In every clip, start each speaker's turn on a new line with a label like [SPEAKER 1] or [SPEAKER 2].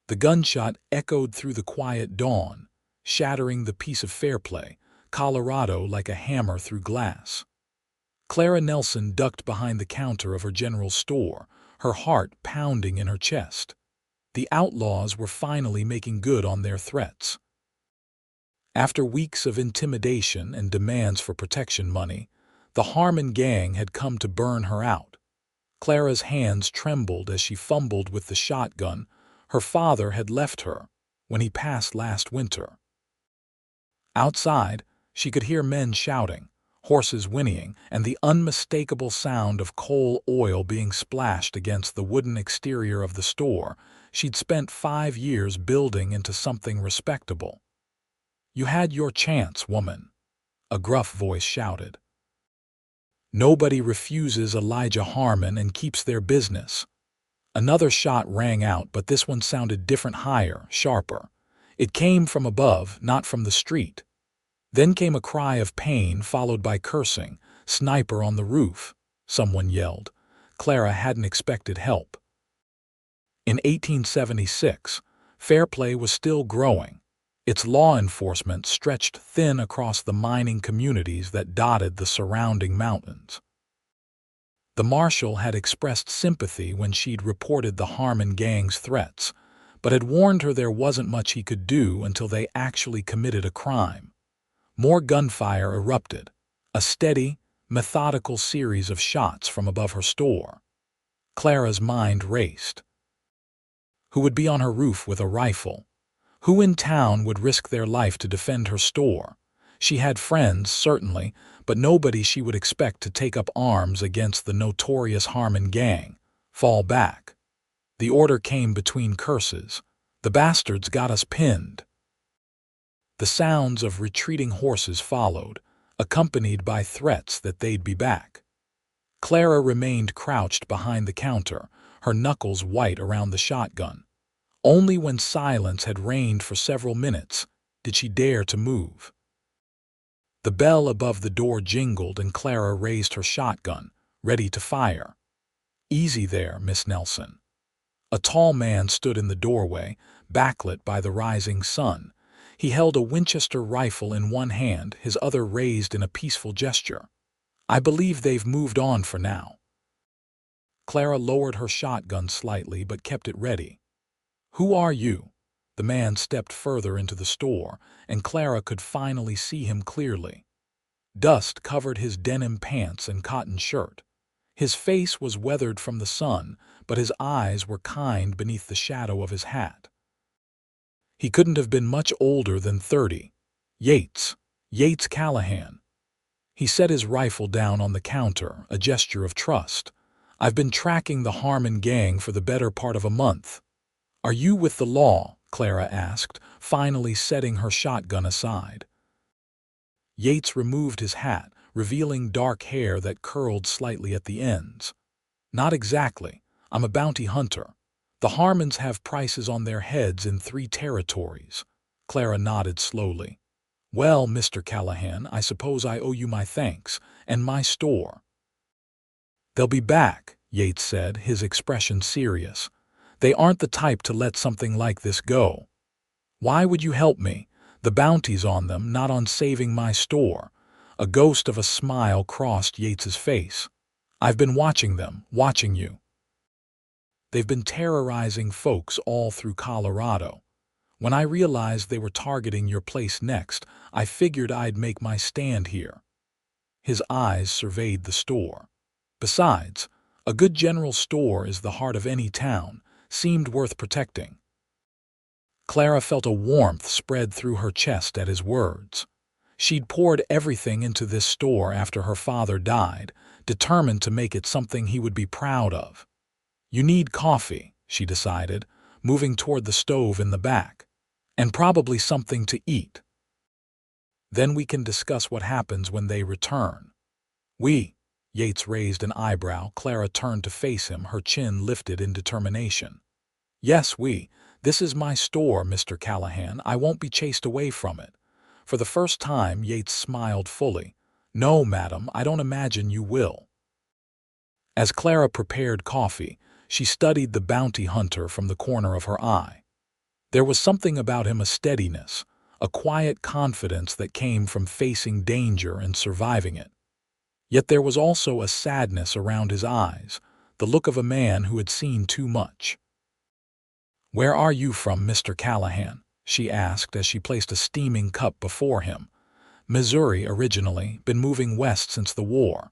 [SPEAKER 1] The gunshot echoed through the quiet dawn, shattering the peace of Fairplay, Colorado like a hammer through glass. Clara Nelson ducked behind the counter of her general store, her heart pounding in her chest. The Outlaws were finally making good on their threats. After weeks of intimidation and demands for protection money, the Harmon Gang had come to burn her out. Clara's hands trembled as she fumbled with the shotgun her father had left her when he passed last winter. Outside, she could hear men shouting, horses whinnying, and the unmistakable sound of coal oil being splashed against the wooden exterior of the store she'd spent 5 years building into something respectable. "You had your chance, woman," a gruff voice shouted. "Nobody refuses Elijah Harmon and keeps their business." Another shot rang out, but this one sounded different, higher, sharper. It came from above, not from the street. Then came a cry of pain, followed by cursing. "Sniper on the roof," someone yelled. Clara hadn't expected help. In 1876, Fairplay was still growing. Its law enforcement stretched thin across the mining communities that dotted the surrounding mountains. The marshal had expressed sympathy when she'd reported the Harmon Gang's threats, but had warned her there wasn't much he could do until they actually committed a crime. More gunfire erupted, a steady, methodical series of shots from above her store. Clara's mind raced. Who would be on her roof with a rifle? Who in town would risk their life to defend her store? She had friends, certainly, but nobody she would expect to take up arms against the notorious Harmon Gang. "Fall back." The order came between curses. "The bastards got us pinned." The sounds of retreating horses followed, accompanied by threats that they'd be back. Clara remained crouched behind the counter, her knuckles white around the shotgun. Only when silence had reigned for several minutes did she dare to move. The bell above the door jingled and Clara raised her shotgun, ready to fire. "Easy there, Miss Nelson." A tall man stood in the doorway, backlit by the rising sun. He held a Winchester rifle in one hand, his other raised in a peaceful gesture. "I believe they've moved on for now." Clara lowered her shotgun slightly but kept it ready. "Who are you?" The man stepped further into the store, and Clara could finally see him clearly. Dust covered his denim pants and cotton shirt. His face was weathered from the sun, but his eyes were kind beneath the shadow of his hat. He couldn't have been much older than 30. Yates Callahan. He set his rifle down on the counter, a gesture of trust. "I've been tracking the Harmon Gang for the better part of a month." "Are you with the law?" Clara asked, finally setting her shotgun aside. Yates removed his hat, revealing dark hair that curled slightly at the ends. "Not exactly. I'm a bounty hunter. The Harmons have prices on their heads in 3 territories." Clara nodded slowly. "Well, Mr. Callahan, I suppose I owe you my thanks, and my store." "They'll be back," Yates said, his expression serious. "They aren't the type to let something like this go." "Why would you help me? The bounty's on them, not on saving my store." A ghost of a smile crossed Yates's face. "I've been watching them, watching you. They've been terrorizing folks all through Colorado. When I realized they were targeting your place next, I figured I'd make my stand here." His eyes surveyed the store. "Besides, a good general store is the heart of any town, seemed worth protecting." Clara felt a warmth spread through her chest at his words. She'd poured everything into this store after her father died, determined to make it something he would be proud of. "You need coffee," she decided, moving toward the stove in the back. "And probably something to eat. Then we can discuss what happens when they return." Yates raised an eyebrow. Clara turned to face him, her chin lifted in determination. "Yes, this is my store, Mr. Callahan. I won't be chased away from it." For the first time, Yates smiled fully. "No, madam, I don't imagine you will." As Clara prepared coffee, she studied the bounty hunter from the corner of her eye. There was something about him, a steadiness, a quiet confidence that came from facing danger and surviving it. Yet there was also a sadness around his eyes, the look of a man who had seen too much. "Where are you from, Mr. Callahan?" she asked as she placed a steaming cup before him. "Missouri originally, been moving west since the war."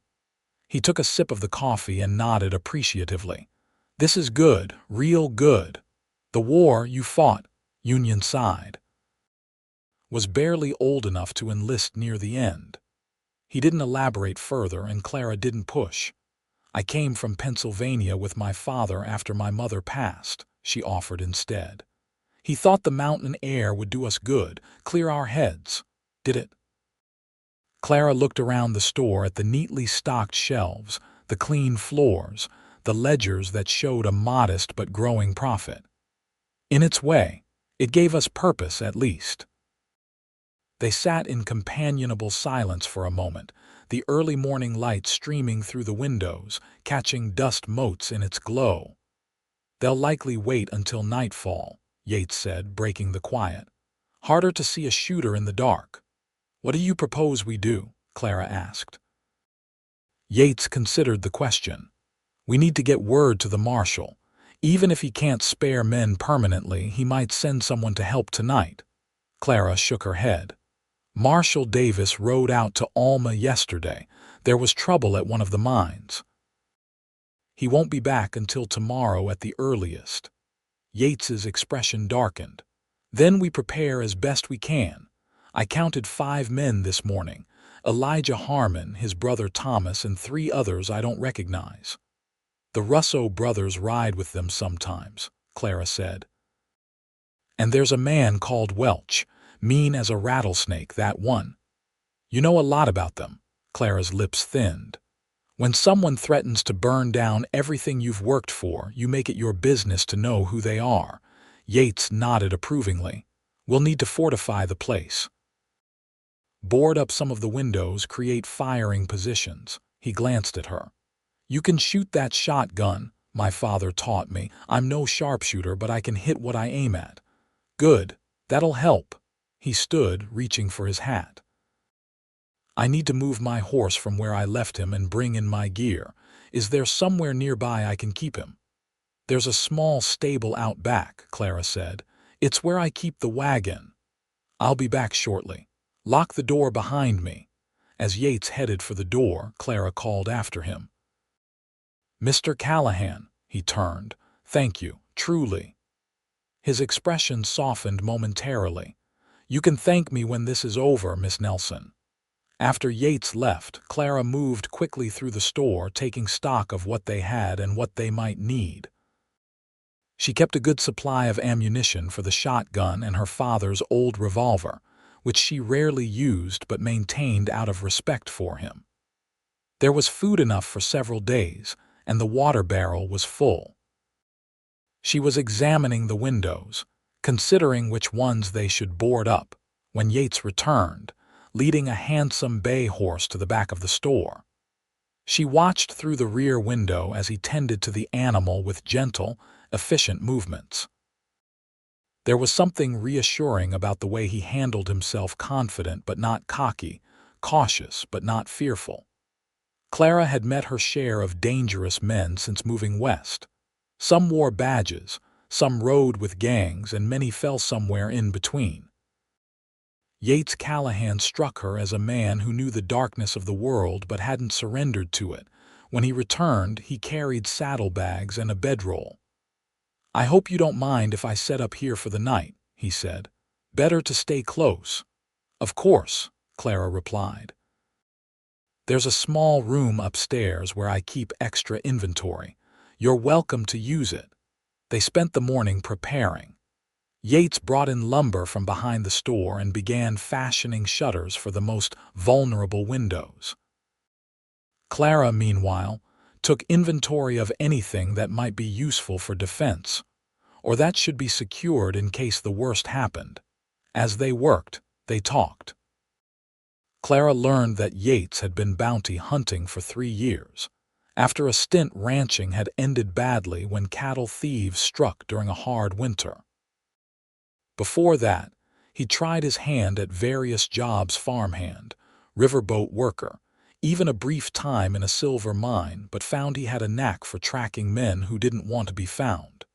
[SPEAKER 1] He took a sip of the coffee and nodded appreciatively. "This is good, real good. The war you fought, Union side, was barely old enough to enlist near the end." He didn't elaborate further, and Clara didn't push. "I came from Pennsylvania with my father after my mother passed," she offered instead. "He thought the mountain air would do us good, clear our heads. Did it?" Clara looked around the store at the neatly stocked shelves, the clean floors, the ledgers that showed a modest but growing profit. "In its way, it gave us purpose at least." They sat in companionable silence for a moment, the early morning light streaming through the windows, catching dust motes in its glow. "They'll likely wait until nightfall," Yates said, breaking the quiet. "Harder to see a shooter in the dark." "What do you propose we do?" Clara asked. Yates considered the question. "We need to get word to the marshal. Even if he can't spare men permanently, he might send someone to help tonight." Clara shook her head. "Marshal Davis rode out to Alma yesterday. There was trouble at one of the mines. He won't be back until tomorrow at the earliest." Yates's expression darkened. "Then we prepare as best we can. I counted 5 men this morning. Elijah Harmon, his brother Thomas, and 3 others I don't recognize." "The Russo brothers ride with them sometimes," Clara said. "And there's a man called Welch, mean as a rattlesnake, that one." "You know a lot about them." Clara's lips thinned. "When someone threatens to burn down everything you've worked for, you make it your business to know who they are." Yates nodded approvingly. "We'll need to fortify the place. Board up some of the windows, create firing positions." He glanced at her. "You can shoot that shotgun. My father taught me. I'm no sharpshooter, but I can hit what I aim at." "Good. That'll help." He stood, reaching for his hat. "I need to move my horse from where I left him and bring in my gear. Is there somewhere nearby I can keep him?" "There's a small stable out back," Clara said. "It's where I keep the wagon." "I'll be back shortly. Lock the door behind me." As Yates headed for the door, Clara called after him. "Mr. Callahan." He turned. "Thank you, truly." His expression softened momentarily. "You can thank me when this is over, Miss Nelson." After Yates left, Clara moved quickly through the store, taking stock of what they had and what they might need. She kept a good supply of ammunition for the shotgun and her father's old revolver, which she rarely used but maintained out of respect for him. There was food enough for several days, and the water barrel was full. She was examining the windows, considering which ones they should board up, when Yates returned, leading a handsome bay horse to the back of the store. She watched through the rear window as he tended to the animal with gentle, efficient movements. There was something reassuring about the way he handled himself, confident but not cocky, cautious but not fearful. Clara had met her share of dangerous men since moving west. Some wore badges, some rode with gangs, and many fell somewhere in between. Yates Callahan struck her as a man who knew the darkness of the world but hadn't surrendered to it. When he returned, he carried saddlebags and a bedroll. "I hope you don't mind if I set up here for the night," he said. "Better to stay close." "Of course," Clara replied. "There's a small room upstairs where I keep extra inventory. You're welcome to use it." They spent the morning preparing. Yates brought in lumber from behind the store and began fashioning shutters for the most vulnerable windows. Clara, meanwhile, took inventory of anything that might be useful for defense, or that should be secured in case the worst happened. As they worked, they talked. Clara learned that Yates had been bounty hunting for 3 years, after a stint ranching had ended badly when cattle thieves struck during a hard winter. Before that, he tried his hand at various jobs: farmhand, riverboat worker, even a brief time in a silver mine, but found he had a knack for tracking men who didn't want to be found.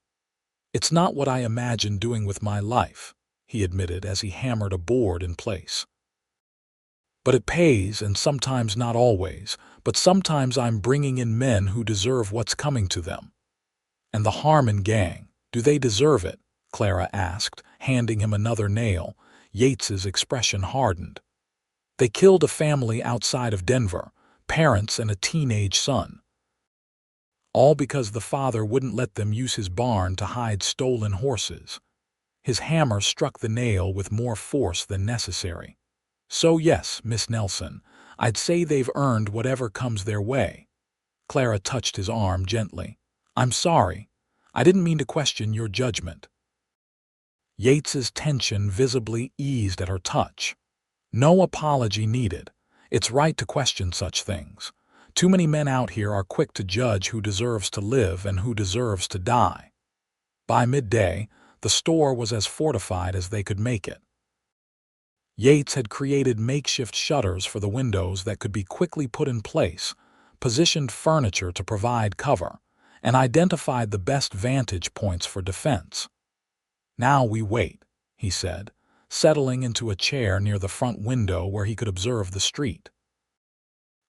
[SPEAKER 1] "It's not what I imagined doing with my life," he admitted as he hammered a board in place. "But it pays, and sometimes not always, but sometimes I'm bringing in men who deserve what's coming to them." "And the Harmon Gang, do they deserve it?" Clara asked, handing him another nail. Yates's expression hardened. "They killed a family outside of Denver, parents and a teenage son. All because the father wouldn't let them use his barn to hide stolen horses." His hammer struck the nail with more force than necessary. "So yes, Miss Nelson, I'd say they've earned whatever comes their way." Clara touched his arm gently. "I'm sorry. I didn't mean to question your judgment." Yates's tension visibly eased at her touch. "No apology needed. It's right to question such things. Too many men out here are quick to judge who deserves to live and who deserves to die." By midday, the store was as fortified as they could make it. Yates had created makeshift shutters for the windows that could be quickly put in place, positioned furniture to provide cover, and identified the best vantage points for defense. "Now we wait," he said, settling into a chair near the front window where he could observe the street.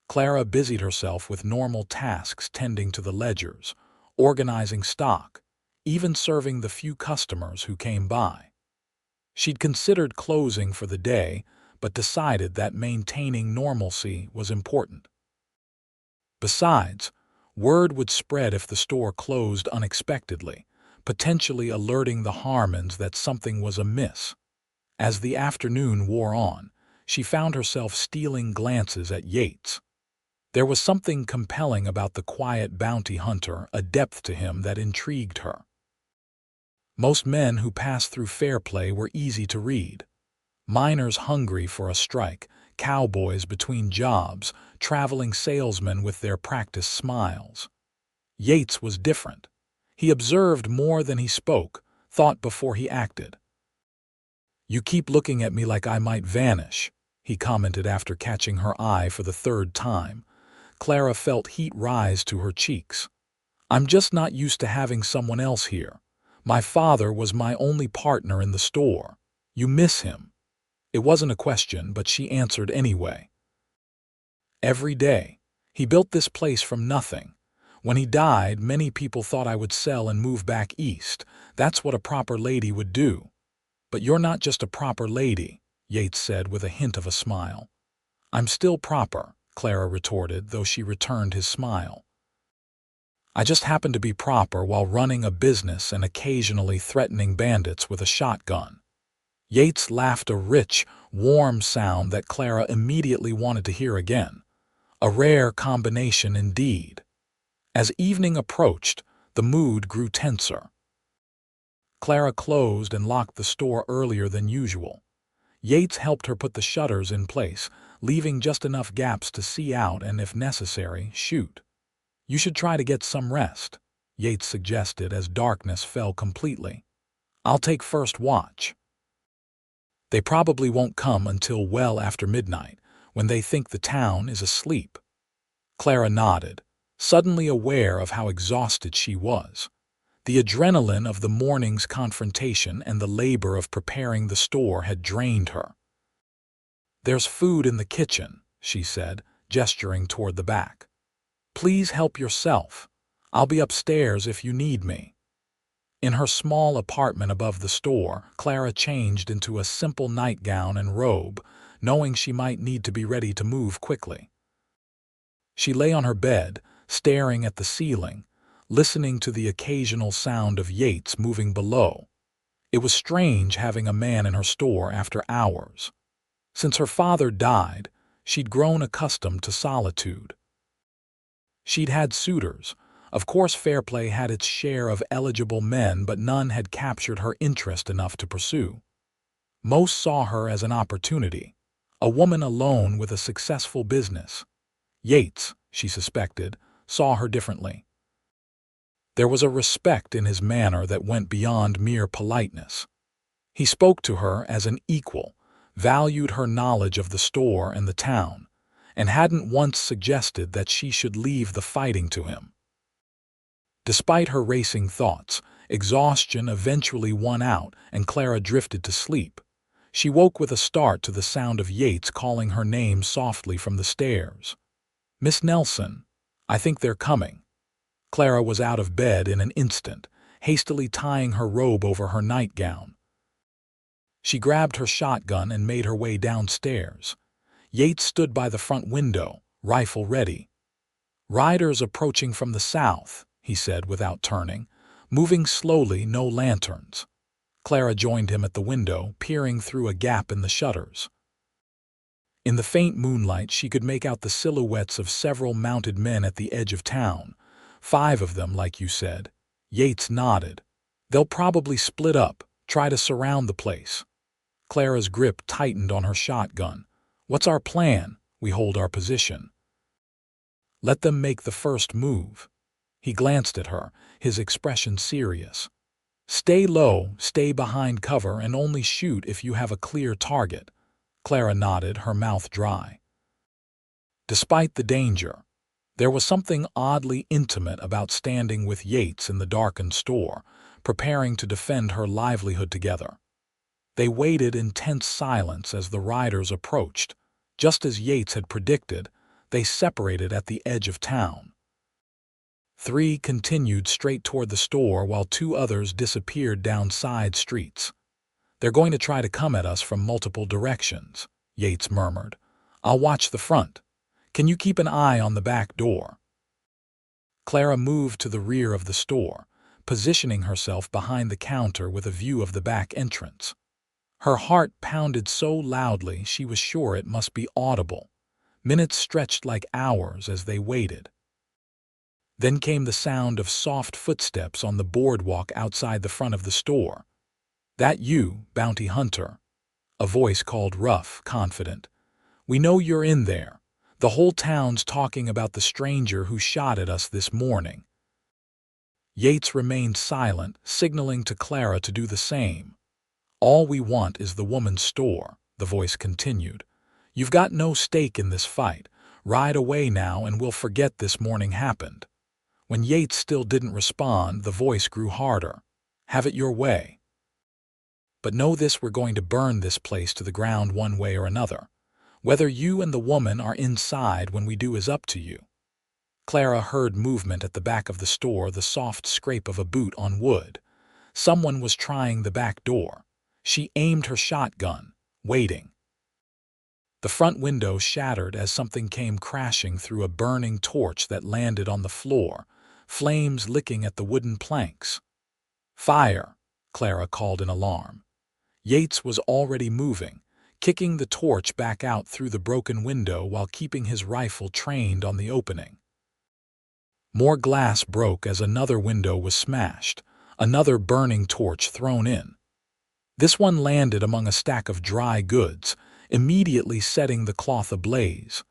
[SPEAKER 1] Clara busied herself with normal tasks, tending to the ledgers, organizing stock, even serving the few customers who came by. She'd considered closing for the day, but decided that maintaining normalcy was important. Besides, word would spread if the store closed unexpectedly, potentially alerting the Harmons that something was amiss. As the afternoon wore on, she found herself stealing glances at Yates. There was something compelling about the quiet bounty hunter, a depth to him that intrigued her. Most men who passed through Fairplay were easy to read. Miners hungry for a strike, cowboys between jobs, traveling salesmen with their practiced smiles. Yates was different. He observed more than he spoke, thought before he acted. "You keep looking at me like I might vanish," he commented after catching her eye for the third time. Clara felt heat rise to her cheeks. "I'm just not used to having someone else here. My father was my only partner in the store. You miss him." It wasn't a question, but she answered anyway. "Every day. He built this place from nothing. When he died, many people thought I would sell and move back east. That's what a proper lady would do." "But you're not just a proper lady," Yates said with a hint of a smile. "I'm still proper," Clara retorted, though she returned his smile. "I just happen to be proper while running a business and occasionally threatening bandits with a shotgun." Yates laughed, a rich, warm sound that Clara immediately wanted to hear again. A rare combination indeed. As evening approached, the mood grew tenser. Clara closed and locked the store earlier than usual. Yates helped her put the shutters in place, leaving just enough gaps to see out and, if necessary, shoot. "You should try to get some rest," Yates suggested as darkness fell completely. "I'll take first watch." "They probably won't come until well after midnight, when they think the town is asleep." Clara nodded, suddenly aware of how exhausted she was. The adrenaline of the morning's confrontation and the labor of preparing the store had drained her. "There's food in the kitchen," she said, gesturing toward the back. "Please help yourself. I'll be upstairs if you need me." In her small apartment above the store, Clara changed into a simple nightgown and robe, knowing she might need to be ready to move quickly. She lay on her bed, staring at the ceiling, listening to the occasional sound of Yates moving below. It was strange having a man in her store after hours. Since her father died, she'd grown accustomed to solitude. She'd had suitors. Of course, Fairplay had its share of eligible men, but none had captured her interest enough to pursue. Most saw her as an opportunity, a woman alone with a successful business. Yates, she suspected, saw her differently. There was a respect in his manner that went beyond mere politeness. He spoke to her as an equal, valued her knowledge of the store and the town, and hadn't once suggested that she should leave the fighting to him. Despite her racing thoughts, exhaustion eventually won out and Clara drifted to sleep. She woke with a start to the sound of Yates calling her name softly from the stairs. "Miss Nelson, I think they're coming." Clara was out of bed in an instant, hastily tying her robe over her nightgown. She grabbed her shotgun and made her way downstairs. Yates stood by the front window, rifle ready. "Riders approaching from the south," he said without turning, moving slowly, no lanterns. Clara joined him at the window, peering through a gap in the shutters. In the faint moonlight she could make out the silhouettes of several mounted men at the edge of town. 5 of them, like you said. Yates nodded. "They'll probably split up, try to surround the place." Clara's grip tightened on her shotgun. "What's our plan?" "We hold our position. Let them make the first move." He glanced at her, his expression serious. "Stay low, stay behind cover, and only shoot if you have a clear target." Clara nodded, her mouth dry. Despite the danger, there was something oddly intimate about standing with Yates in the darkened store, preparing to defend her livelihood together. They waited in tense silence as the riders approached. Just as Yates had predicted, they separated at the edge of town. 3 continued straight toward the store while 2 others disappeared down side streets. "They're going to try to come at us from multiple directions," Yates murmured. "I'll watch the front. Can you keep an eye on the back door?" Clara moved to the rear of the store, positioning herself behind the counter with a view of the back entrance. Her heart pounded so loudly she was sure it must be audible. Minutes stretched like hours as they waited. Then came the sound of soft footsteps on the boardwalk outside the front of the store. "That you, bounty hunter?" A voice called rough, confident. "We know you're in there. The whole town's talking about the stranger who shot at us this morning." Yates remained silent, signaling to Clara to do the same. "All we want is the woman's store," the voice continued. "You've got no stake in this fight. Ride away now and we'll forget this morning happened." When Yates still didn't respond, the voice grew harder. "Have it your way. But know this, we're going to burn this place to the ground one way or another. Whether you and the woman are inside when we do is up to you." Clara heard movement at the back of the store, the soft scrape of a boot on wood. Someone was trying the back door. She aimed her shotgun, waiting. The front window shattered as something came crashing through a burning torch that landed on the floor, flames licking at the wooden planks. "Fire!" Clara called in alarm. Yates was already moving, kicking the torch back out through the broken window while keeping his rifle trained on the opening. More glass broke as another window was smashed, another burning torch thrown in. This one landed among a stack of dry goods, immediately setting the cloth ablaze.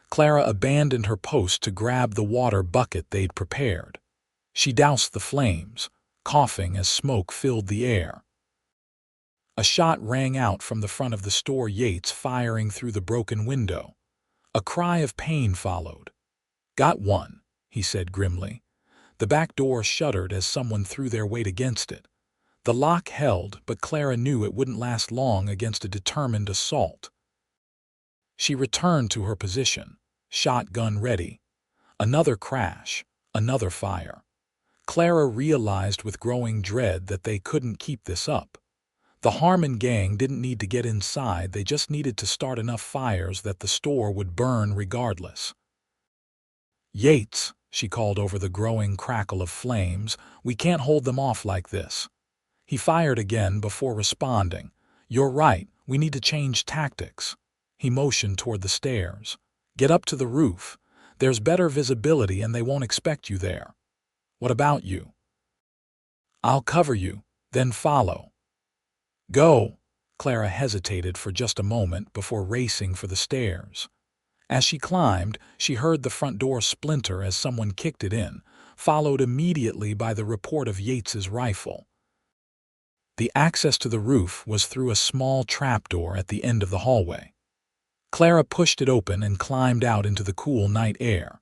[SPEAKER 1] Clara abandoned her post to grab the water bucket they'd prepared. She doused the flames, coughing as smoke filled the air. A shot rang out from the front of the store, Yates firing through the broken window. A cry of pain followed. "Got one," he said grimly. The back door shuddered as someone threw their weight against it. The lock held, but Clara knew it wouldn't last long against a determined assault. She returned to her position, shotgun ready. Another crash, another fire. Clara realized with growing dread that they couldn't keep this up. The Harmon Gang didn't need to get inside, they just needed to start enough fires that the store would burn regardless. "Yates," she called over the growing crackle of flames, "we can't hold them off like this." He fired again before responding. "You're right, we need to change tactics." He motioned toward the stairs. "Get up to the roof. There's better visibility and they won't expect you there." "What about you?" "I'll cover you, then follow." "Go." Clara hesitated for just a moment before racing for the stairs. As she climbed, she heard the front door splinter as someone kicked it in, followed immediately by the report of Yates's rifle. The access to the roof was through a small trapdoor at the end of the hallway. Clara pushed it open and climbed out into the cool night air.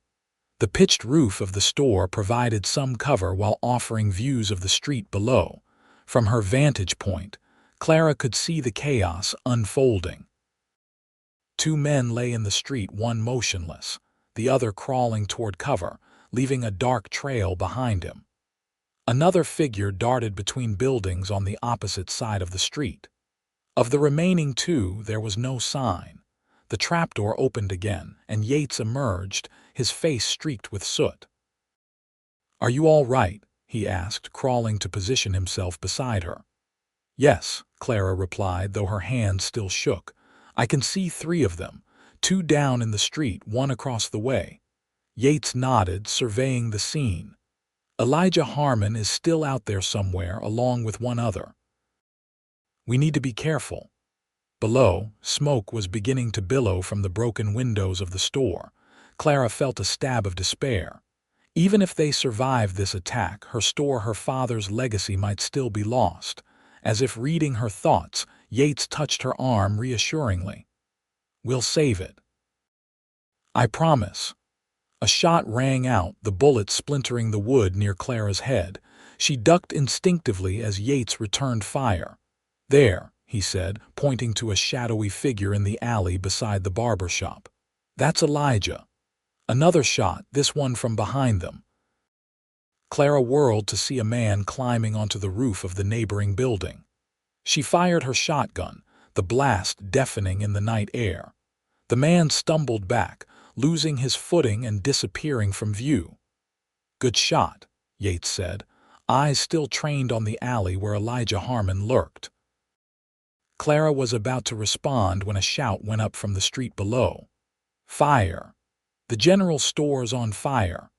[SPEAKER 1] The pitched roof of the store provided some cover while offering views of the street below. From her vantage point, Clara could see the chaos unfolding. Two men lay in the street, one motionless, the other crawling toward cover, leaving a dark trail behind him. Another figure darted between buildings on the opposite side of the street. Of the remaining two, there was no sign. The trapdoor opened again, and Yates emerged, his face streaked with soot. "Are you all right?" he asked, crawling to position himself beside her. "Yes," Clara replied, though her hands still shook. "I can see three of them, two down in the street, one across the way." Yates nodded, surveying the scene. "Elijah Harmon is still out there somewhere, along with one other. We need to be careful." Below, smoke was beginning to billow from the broken windows of the store. Clara felt a stab of despair. Even if they survived this attack, her father's legacy might still be lost. As if reading her thoughts, Yates touched her arm reassuringly. "We'll save it. I promise." A shot rang out, the bullet splintering the wood near Clara's head. She ducked instinctively as Yates returned fire. "There," he said, pointing to a shadowy figure in the alley beside the barber shop. "That's Elijah." Another shot, this one from behind them. Clara whirled to see a man climbing onto the roof of the neighboring building. She fired her shotgun, the blast deafening in the night air. The man stumbled back, losing his footing and disappearing from view. "Good shot," Yates said, eyes still trained on the alley where Elijah Harmon lurked. Clara was about to respond when a shout went up from the street below. "Fire! The general store's on fire!"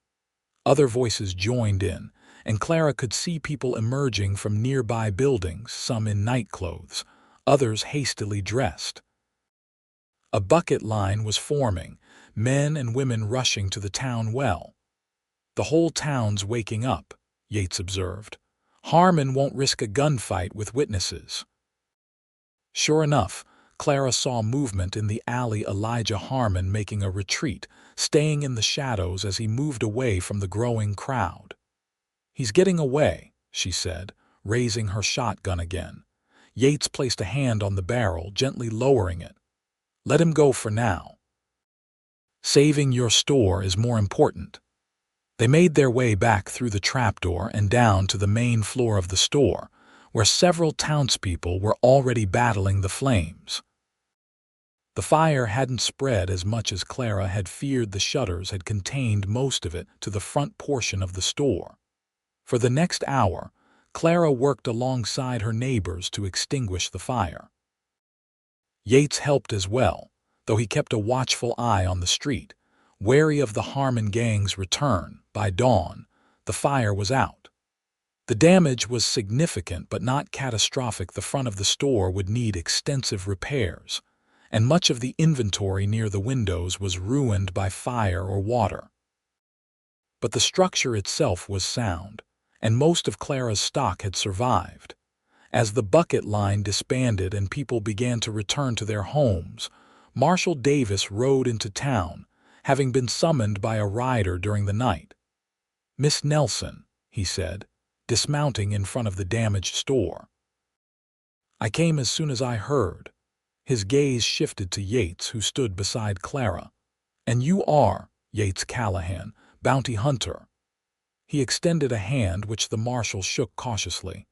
[SPEAKER 1] Other voices joined in, and Clara could see people emerging from nearby buildings, some in nightclothes, others hastily dressed. A bucket line was forming, men and women rushing to the town well. "The whole town's waking up," Yates observed. "Harmon won't risk a gunfight with witnesses." Sure enough, Clara saw movement in the alley, Elijah Harmon making a retreat, staying in the shadows as he moved away from the growing crowd. "He's getting away," she said, raising her shotgun again. Yates placed a hand on the barrel, gently lowering it. "Let him go for now. Saving your store is more important." They made their way back through the trapdoor and down to the main floor of the store, where several townspeople were already battling the flames. The fire hadn't spread as much as Clara had feared. The shutters had contained most of it to the front portion of the store. For the next hour, Clara worked alongside her neighbors to extinguish the fire. Yates helped as well, though he kept a watchful eye on the street, wary of the Harmon Gang's return. By dawn, the fire was out. The damage was significant but not catastrophic. The front of the store would need extensive repairs, and much of the inventory near the windows was ruined by fire or water. But the structure itself was sound, and most of Clara's stock had survived. As the bucket line disbanded and people began to return to their homes, Marshal Davis rode into town, having been summoned by a rider during the night. "Miss Nelson," he said, dismounting in front of the damaged store. "I came as soon as I heard." His gaze shifted to Yates, who stood beside Clara. "And you are Yates Callahan, bounty hunter." He extended a hand which the marshal shook cautiously.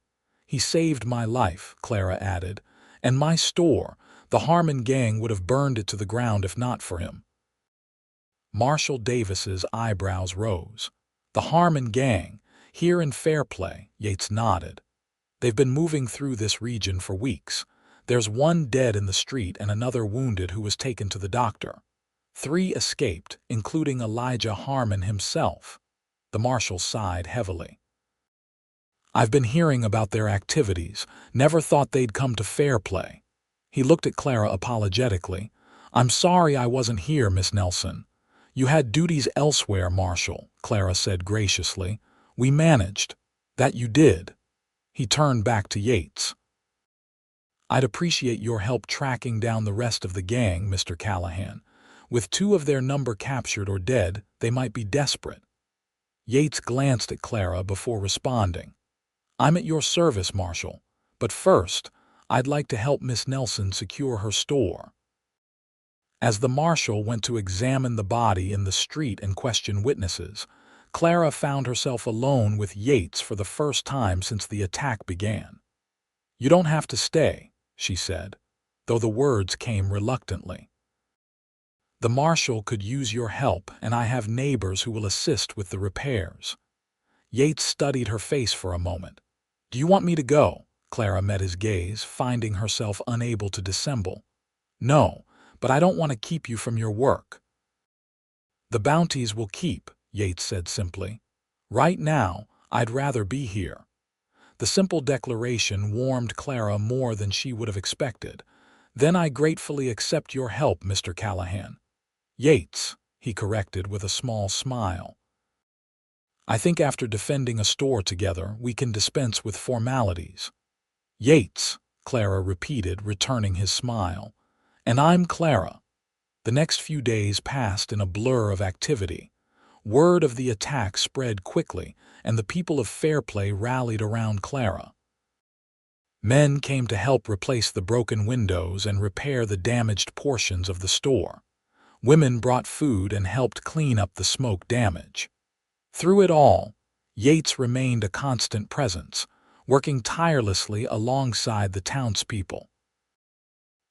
[SPEAKER 1] "He saved my life," Clara added, "and my store. The Harmon Gang would have burned it to the ground if not for him." Marshal Davis's eyebrows rose. "The Harmon Gang, here in Fairplay," Yates nodded. "They've been moving through this region for weeks. There's one dead in the street and another wounded who was taken to the doctor. 3 escaped, including Elijah Harmon himself." The marshal sighed heavily. "I've been hearing about their activities. Never thought they'd come to Fairplay." He looked at Clara apologetically. "I'm sorry I wasn't here, Miss Nelson." "You had duties elsewhere, Marshal," Clara said graciously. "We managed." "That you did." He turned back to Yates. "I'd appreciate your help tracking down the rest of the gang, Mr. Callahan. With 2 of their number captured or dead, they might be desperate." Yates glanced at Clara before responding. "I'm at your service, Marshal. But first, I'd like to help Miss Nelson secure her store." As the marshal went to examine the body in the street and question witnesses, Clara found herself alone with Yates for the first time since the attack began. "You don't have to stay," she said, though the words came reluctantly. "The marshal could use your help, and I have neighbors who will assist with the repairs." Yates studied her face for a moment. "Do you want me to go?" Clara met his gaze, finding herself unable to dissemble. "No, but I don't want to keep you from your work." "The bounties will keep," Yates said simply. "Right now, I'd rather be here." The simple declaration warmed Clara more than she would have expected. "Then I gratefully accept your help, Mr. Callahan." "Yates," he corrected with a small smile. "I think after defending a store together, we can dispense with formalities." "Yates," Clara repeated, returning his smile. "And I'm Clara." The next few days passed in a blur of activity. Word of the attack spread quickly, and the people of Fairplay rallied around Clara. Men came to help replace the broken windows and repair the damaged portions of the store. Women brought food and helped clean up the smoke damage. Through it all, Yates remained a constant presence, working tirelessly alongside the townspeople.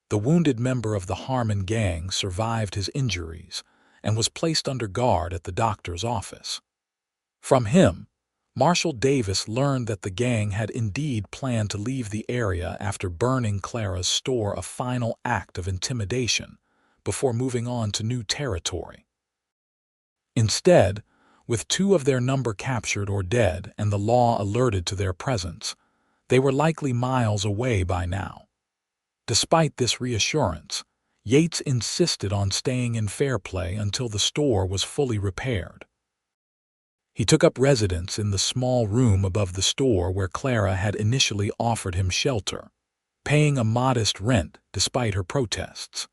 [SPEAKER 1] The wounded member of the Harmon Gang survived his injuries and was placed under guard at the doctor's office. From him, Marshal Davis learned that the gang had indeed planned to leave the area after burning Clara's store, a final act of intimidation, before moving on to new territory. Instead, with 2 of their number captured or dead and the law alerted to their presence, they were likely miles away by now. Despite this reassurance, Yates insisted on staying in Fairplay until the store was fully repaired. He took up residence in the small room above the store where Clara had initially offered him shelter, paying a modest rent despite her protests.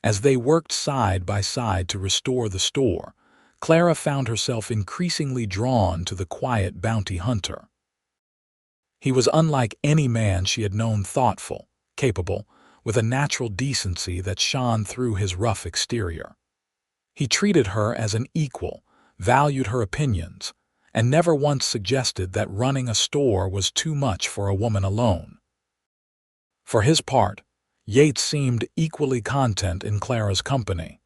[SPEAKER 1] As they worked side by side to restore the store, Clara found herself increasingly drawn to the quiet bounty hunter. He was unlike any man she had known, thoughtful, capable, with a natural decency that shone through his rough exterior. He treated her as an equal, valued her opinions, and never once suggested that running a store was too much for a woman alone. For his part, Yates seemed equally content in Clara's company.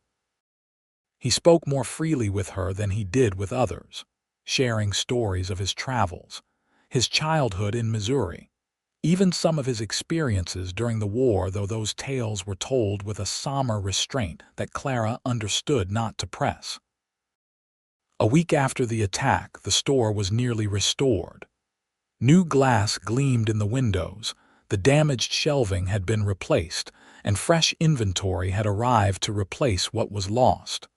[SPEAKER 1] He spoke more freely with her than he did with others, sharing stories of his travels, his childhood in Missouri, even some of his experiences during the war, though those tales were told with a somber restraint that Clara understood not to press. A week after the attack, the store was nearly restored. New glass gleamed in the windows, the damaged shelving had been replaced, and fresh inventory had arrived to replace what was lost.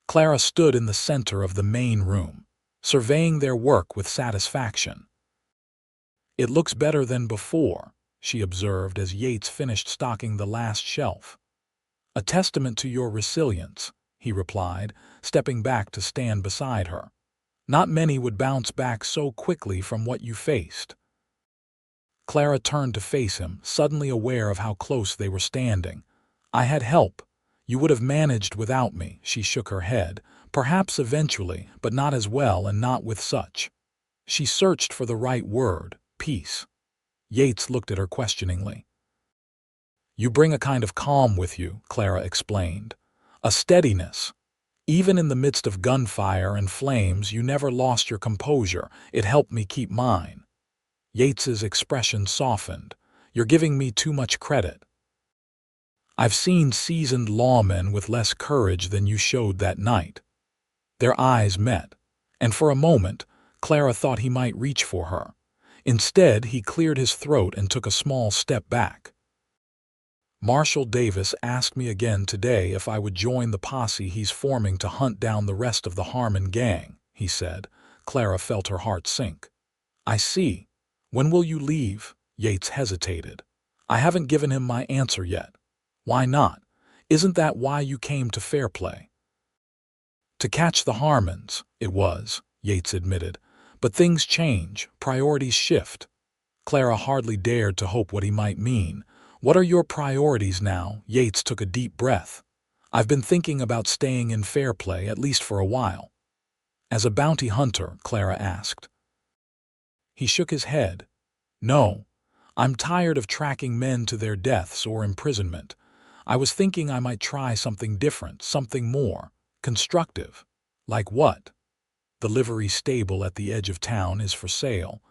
[SPEAKER 1] Clara stood in the center of the main room, surveying their work with satisfaction. "It looks better than before," she observed as Yates finished stocking the last shelf. "A testament to your resilience," he replied, stepping back to stand beside her. "Not many would bounce back so quickly from what you faced." Clara turned to face him, suddenly aware of how close they were standing. "I had help. You would have managed without me," she shook her head. "Perhaps eventually, but not as well and not with such." She searched for the right word. "Peace." Yates looked at her questioningly. "You bring a kind of calm with you," Clara explained. "A steadiness. Even in the midst of gunfire and flames, you never lost your composure. It helped me keep mine." Yates's expression softened. "You're giving me too much credit. I've seen seasoned lawmen with less courage than you showed that night." Their eyes met, and for a moment, Clara thought he might reach for her. Instead, he cleared his throat and took a small step back. "Marshal Davis asked me again today if I would join the posse he's forming to hunt down the rest of the Harmon Gang," he said. Clara felt her heart sink. "I see. When will you leave? Yates hesitated. I haven't given him my answer yet. Why not? Isn't that why you came to Fairplay? To catch the Harmons, it was, Yates admitted. But things change, priorities shift. Clara hardly dared to hope what he might mean. What are your priorities now? Yates took a deep breath. I've been thinking about staying in Fairplay, at least for a while. As a bounty hunter? Clara asked. He shook his head. No. I'm tired of tracking men to their deaths or imprisonment. I was thinking I might try something different, something more constructive. Like what? The livery stable at the edge of town is for sale.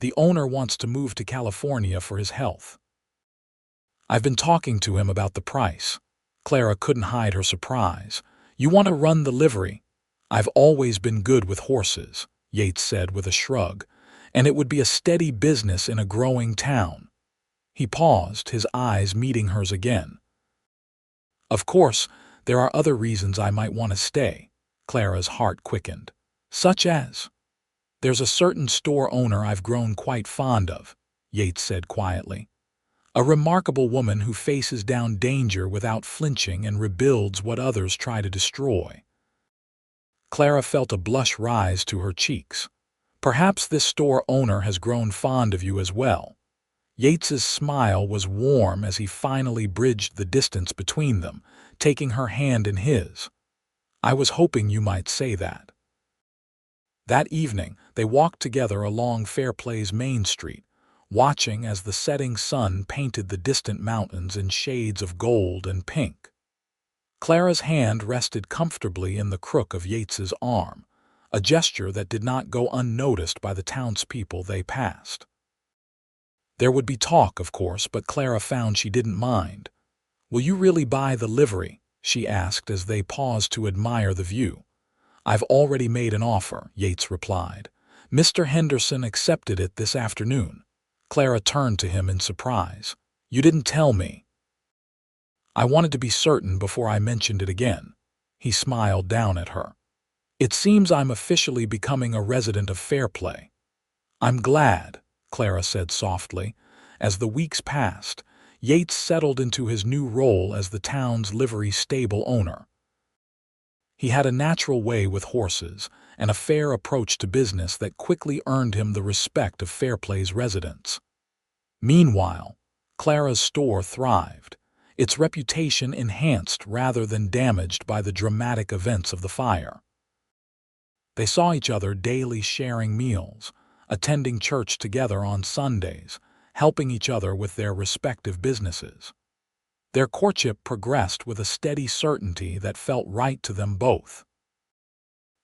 [SPEAKER 1] The owner wants to move to California for his health. I've been talking to him about the price. Clara couldn't hide her surprise. You want to run the livery? I've always been good with horses, Yates said with a shrug, and it would be a steady business in a growing town. He paused, his eyes meeting hers again. Of course, there are other reasons I might want to stay. Clara's heart quickened. Such as? There's a certain store owner I've grown quite fond of, Yates said quietly. A remarkable woman who faces down danger without flinching and rebuilds what others try to destroy. Clara felt a blush rise to her cheeks. Perhaps this store owner has grown fond of you as well. Yates's smile was warm as he finally bridged the distance between them, taking her hand in his. I was hoping you might say that. That evening, they walked together along Fairplay's Main Street, watching as the setting sun painted the distant mountains in shades of gold and pink. Clara's hand rested comfortably in the crook of Yates's arm, a gesture that did not go unnoticed by the townspeople they passed. There would be talk, of course, but Clara found she didn't mind. Will you really buy the livery? She asked as they paused to admire the view. I've already made an offer, Yates replied. Mr. Henderson accepted it this afternoon. Clara turned to him in surprise. You didn't tell me. I wanted to be certain before I mentioned it again. He smiled down at her. It seems I'm officially becoming a resident of Fairplay. I'm glad, Clara said softly. As the weeks passed, Yates settled into his new role as the town's livery stable owner. He had a natural way with horses and a fair approach to business that quickly earned him the respect of Fairplay's residents. Meanwhile, Clara's store thrived, its reputation enhanced rather than damaged by the dramatic events of the fire. They saw each other daily, sharing meals, attending church together on Sundays, helping each other with their respective businesses. Their courtship progressed with a steady certainty that felt right to them both.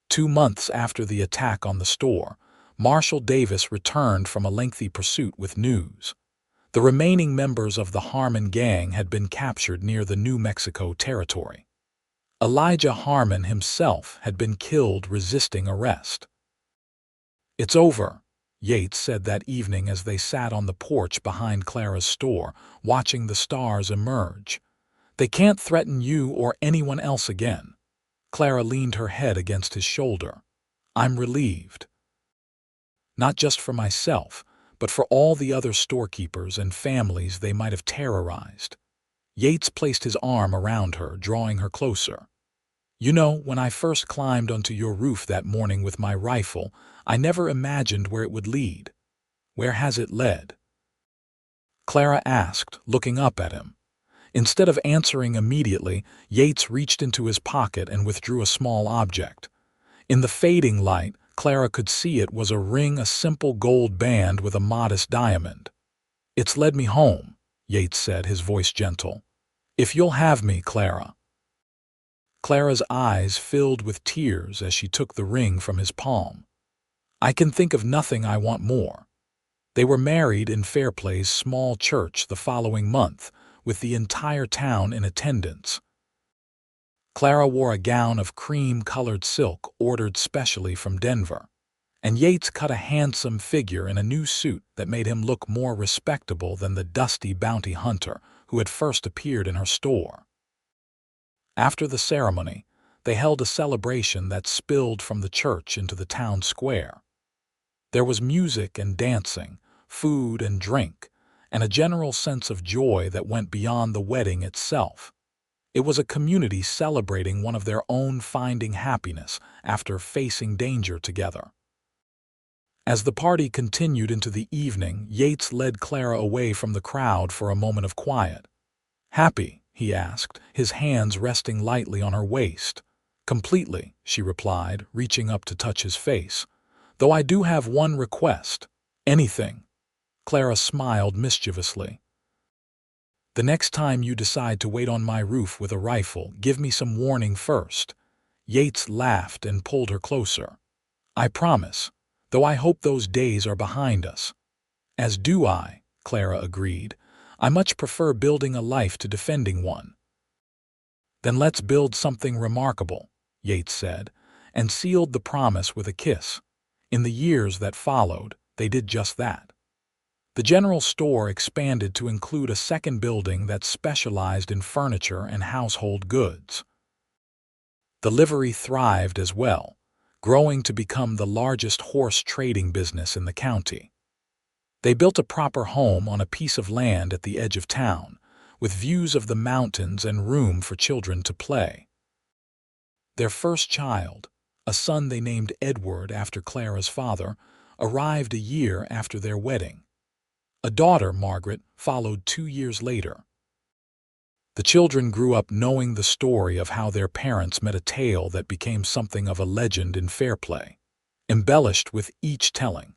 [SPEAKER 1] 2 months after the attack on the store, Marshal Davis returned from a lengthy pursuit with news. The remaining members of the Harmon Gang had been captured near the New Mexico territory. Elijah Harmon himself had been killed resisting arrest. It's over, Yates said that evening as they sat on the porch behind Clara's store, watching the stars emerge. They can't threaten you or anyone else again. Clara leaned her head against his shoulder. I'm relieved. Not just for myself, but for all the other storekeepers and families they might have terrorized. Yates placed his arm around her, drawing her closer. You know, when I first climbed onto your roof that morning with my rifle, I never imagined where it would lead. Where has it led? Clara asked, looking up at him. Instead of answering immediately, Yates reached into his pocket and withdrew a small object. In the fading light, Clara could see it was a ring, a simple gold band with a modest diamond. It's led me home, Yates said, his voice gentle. If you'll have me, Clara. Clara's eyes filled with tears as she took the ring from his palm. I can think of nothing I want more. They were married in Fairplay's small church the following month, with the entire town in attendance. Clara wore a gown of cream-colored silk ordered specially from Denver, and Yates cut a handsome figure in a new suit that made him look more respectable than the dusty bounty hunter who had first appeared in her store. After the ceremony, they held a celebration that spilled from the church into the town square. There was music and dancing, food and drink, and a general sense of joy that went beyond the wedding itself. It was a community celebrating one of their own finding happiness after facing danger together. As the party continued into the evening, Yates led Clara away from the crowd for a moment of quiet. "Happy?" he asked, his hands resting lightly on her waist. "Completely," she replied, reaching up to touch his face. "Though I do have one request." "Anything." Clara smiled mischievously. "The next time you decide to wait on my roof with a rifle, give me some warning first." Yates laughed and pulled her closer. "I promise, though I hope those days are behind us." "As do I," Clara agreed. "I much prefer building a life to defending one." "Then let's build something remarkable," Yates said, and sealed the promise with a kiss. In the years that followed, they did just that. The general store expanded to include a second building that specialized in furniture and household goods. The livery thrived as well, growing to become the largest horse trading business in the county. They built a proper home on a piece of land at the edge of town, with views of the mountains and room for children to play. Their first child, a son they named Edward after Clara's father, arrived a year after their wedding. A daughter, Margaret, followed 2 years later. The children grew up knowing the story of how their parents met a tale that became something of a legend in Fairplay, embellished with each telling,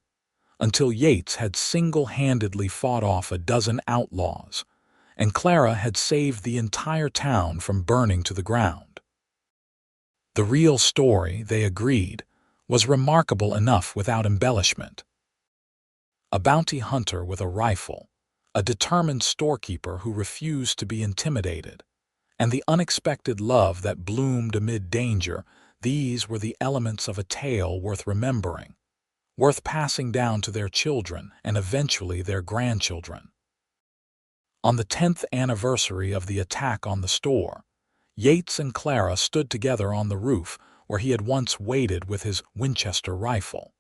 [SPEAKER 1] until Yates had single-handedly fought off a dozen outlaws, and Clara had saved the entire town from burning to the ground. The real story, they agreed, was remarkable enough without embellishment. A bounty hunter with a rifle, a determined storekeeper who refused to be intimidated, and the unexpected love that bloomed amid danger, these were the elements of a tale worth remembering, worth passing down to their children and eventually their grandchildren. On the 10th anniversary of the attack on the store, Yates and Clara stood together on the roof where he had once waited with his Winchester rifle.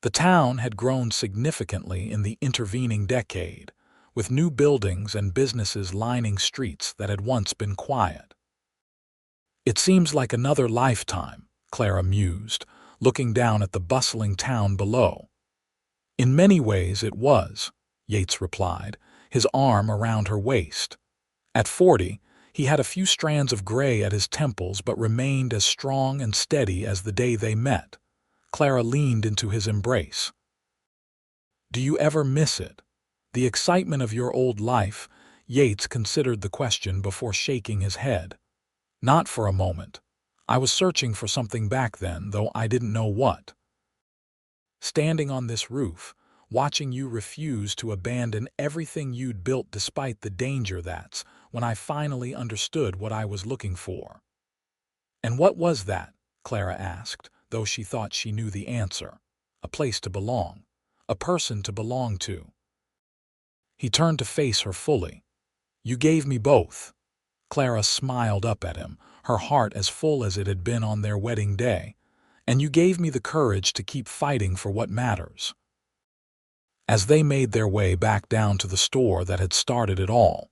[SPEAKER 1] The town had grown significantly in the intervening decade, with new buildings and businesses lining streets that had once been quiet. "It seems like another lifetime," Clara mused, looking down at the bustling town below. "In many ways it was," Yates replied, his arm around her waist. At 40, he had a few strands of gray at his temples but remained as strong and steady as the day they met. Clara leaned into his embrace. "Do you ever miss it? The excitement of your old life?" Yates considered the question before shaking his head. "Not for a moment. I was searching for something back then, though I didn't know what. Standing on this roof, watching you refuse to abandon everything you'd built despite the danger, that's when I finally understood what I was looking for." "And what was that?" Clara asked, though she thought she knew the answer. "A place to belong. A person to belong to." He turned to face her fully. "You gave me both." Clara smiled up at him, her heart as full as it had been on their wedding day. "And you gave me the courage to keep fighting for what matters." As they made their way back down to the store that had started it all,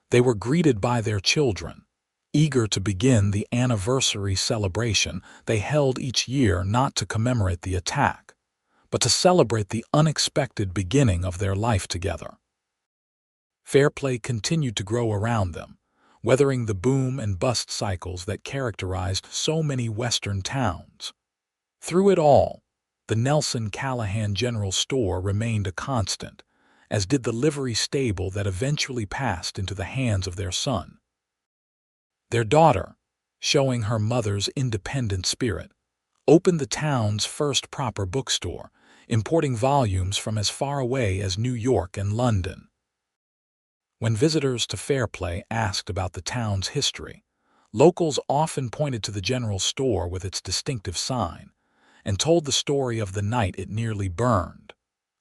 [SPEAKER 1] they were greeted by their children, eager to begin the anniversary celebration they held each year, not to commemorate the attack, but to celebrate the unexpected beginning of their life together. Fairplay continued to grow around them, weathering the boom and bust cycles that characterized so many Western towns. Through it all, the Nelson Callahan General Store remained a constant, as did the livery stable that eventually passed into the hands of their son. Their daughter, showing her mother's independent spirit, opened the town's first proper bookstore, importing volumes from as far away as New York and London. When visitors to Fairplay asked about the town's history, locals often pointed to the general store with its distinctive sign, and told the story of the night it nearly burned,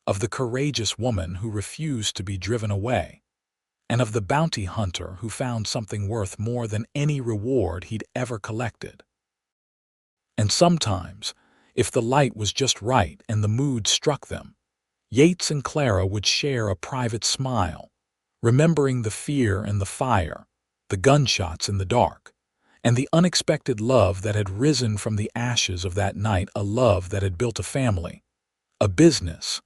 [SPEAKER 1] of the courageous woman who refused to be driven away, and of the bounty hunter who found something worth more than any reward he'd ever collected. And sometimes, if the light was just right and the mood struck them, Yates and Clara would share a private smile, remembering the fear and the fire, the gunshots in the dark, and the unexpected love that had risen from the ashes of that night, a love that had built a family, a business,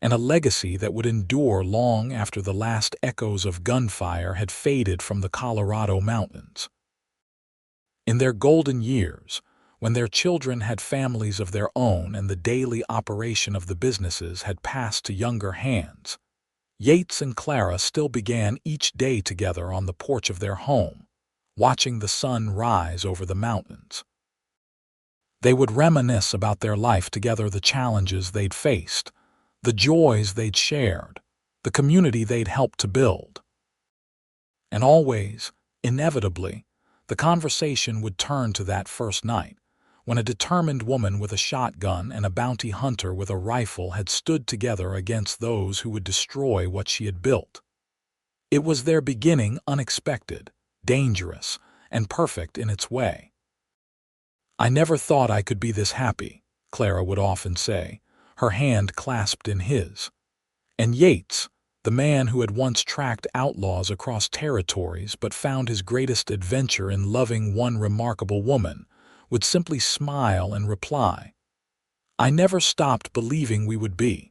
[SPEAKER 1] and a legacy that would endure long after the last echoes of gunfire had faded from the Colorado mountains. In their golden years, when their children had families of their own and the daily operation of the businesses had passed to younger hands, Yates and Clara still began each day together on the porch of their home, watching the sun rise over the mountains. They would reminisce about their life together, the challenges they'd faced, the joys they'd shared, the community they'd helped to build. And always, inevitably, the conversation would turn to that first night, when a determined woman with a shotgun and a bounty hunter with a rifle had stood together against those who would destroy what she had built. It was their beginning, unexpected, dangerous, and perfect in its way. "I never thought I could be this happy," Clara would often say, her hand clasped in his. And Yates, the man who had once tracked outlaws across territories but found his greatest adventure in loving one remarkable woman, would simply smile and reply, "I never stopped believing we would be."